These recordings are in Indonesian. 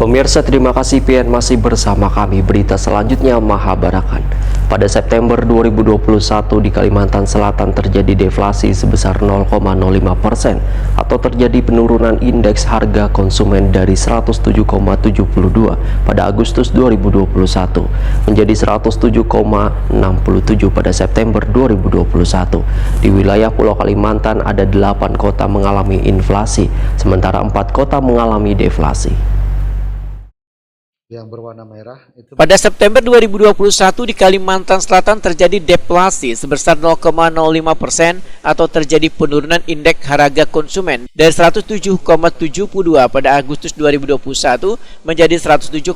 Pemirsa, terima kasih PN masih bersama kami. Berita selanjutnya Mahabarakan. Pada September 2021 di Kalimantan Selatan terjadi deflasi sebesar 0,05% atau terjadi penurunan indeks harga konsumen dari 107,72 pada Agustus 2021 menjadi 107,67 pada September 2021. Di wilayah Pulau Kalimantan ada 8 kota mengalami inflasi, sementara 4 kota mengalami deflasi. Yang berwarna merah itu pada September 2021 di Kalimantan Selatan terjadi deflasi sebesar 0,05% atau terjadi penurunan indeks harga konsumen dari 107,72 pada Agustus 2021 menjadi 107,67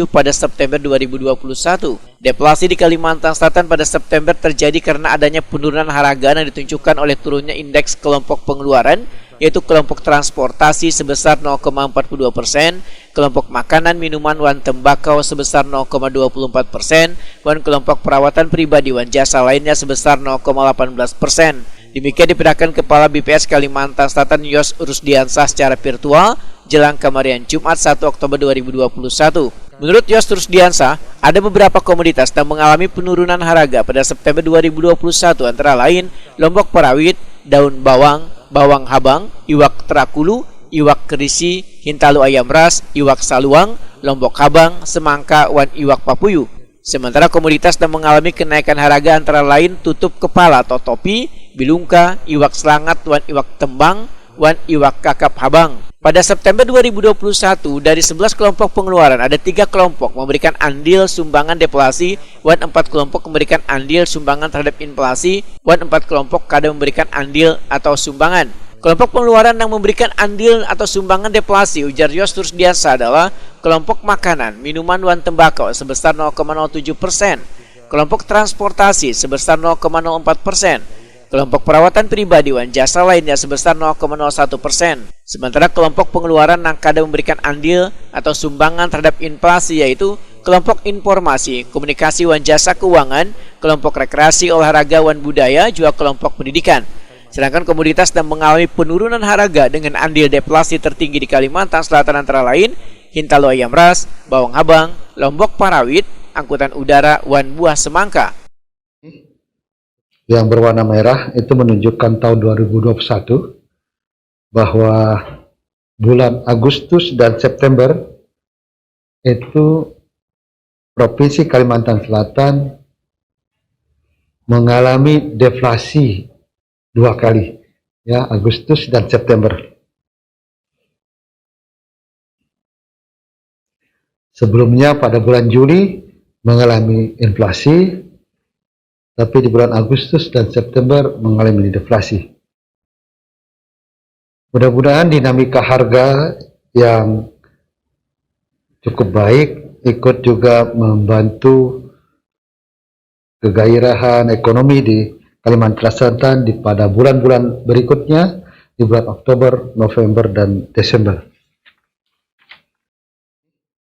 pada September 2021. Deflasi di Kalimantan Selatan pada September terjadi karena adanya penurunan harga yang ditunjukkan oleh turunnya indeks kelompok pengeluaran, yaitu kelompok transportasi sebesar 0,42%, kelompok makanan, minuman, wan tembakau sebesar 0,24%, dan kelompok perawatan pribadi wan jasa lainnya sebesar 0,18%. Demikian diperkirakan Kepala BPS Kalimantan Selatan Yos Rusdiansah secara virtual jelang kemarin Jumat 1 Oktober 2021. Menurut Yos Rusdiansah, ada beberapa komoditas yang mengalami penurunan harga pada September 2021 antara lain lombok parawit, daun bawang, bawang habang, iwak terakulu, iwak kerisi, hintalu ayam ras, iwak saluang, lombok habang, semangka, wan iwak papuyu. Sementara komoditas yang mengalami kenaikan harga antara lain tutup kepala atau topi, bilungka, iwak selangat, wan iwak tembang, wan iwak kakap habang. Pada September 2021, dari 11 kelompok pengeluaran ada 3 kelompok memberikan andil sumbangan deflasi, wan 4 kelompok memberikan andil sumbangan terhadap inflasi, wan 4 kelompok kada memberikan andil atau sumbangan. Kelompok pengeluaran yang memberikan andil atau sumbangan deflasi, ujar Yos Rusdiansah, adalah kelompok makanan, minuman, wan tembakau sebesar 0,07%, kelompok transportasi sebesar 0,04%, kelompok perawatan pribadi wan jasa lainnya sebesar 0,01%. Sementara kelompok pengeluaran yang kada memberikan andil atau sumbangan terhadap inflasi yaitu kelompok informasi, komunikasi wan jasa keuangan, kelompok rekreasi, olahraga wan budaya, juga kelompok pendidikan. Sedangkan komoditas yang mengalami penurunan harga dengan andil deflasi tertinggi di Kalimantan Selatan antara lain hintalu ayam ras, bawang habang, lombok parawit, angkutan udara, wan buah semangka. yang berwarna merah itu menunjukkan tahun 2021 bahwa bulan Agustus dan September itu Provinsi Kalimantan Selatan mengalami deflasi 2 kali, ya, Agustus dan September. Sebelumnya pada bulan Juli mengalami inflasi, tapi di bulan Agustus dan September mengalami deflasi. Mudah-mudahan dinamika harga yang cukup baik ikut juga membantu kegairahan ekonomi di Kalimantan Selatan pada bulan-bulan berikutnya, di bulan Oktober, November, dan Desember.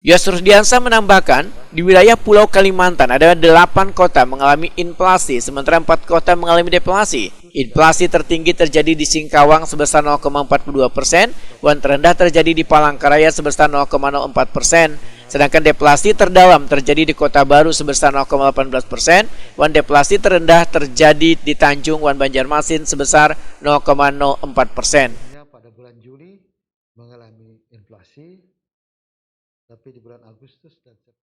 Yos Rusdiansah menambahkan, di wilayah Pulau Kalimantan ada 8 kota mengalami inflasi, sementara 4 kota mengalami deflasi. Inflasi tertinggi terjadi di Singkawang sebesar 0,42%, wan terendah terjadi di Palangkaraya sebesar 0,04%, sedangkan deflasi terdalam terjadi di Kota Baru sebesar 0,18%, wan deflasi terendah terjadi di Tanjung wan Banjarmasin sebesar 0,04%. Pada bulan Juli mengalami inflasi, tapi di bulan Agustus dan September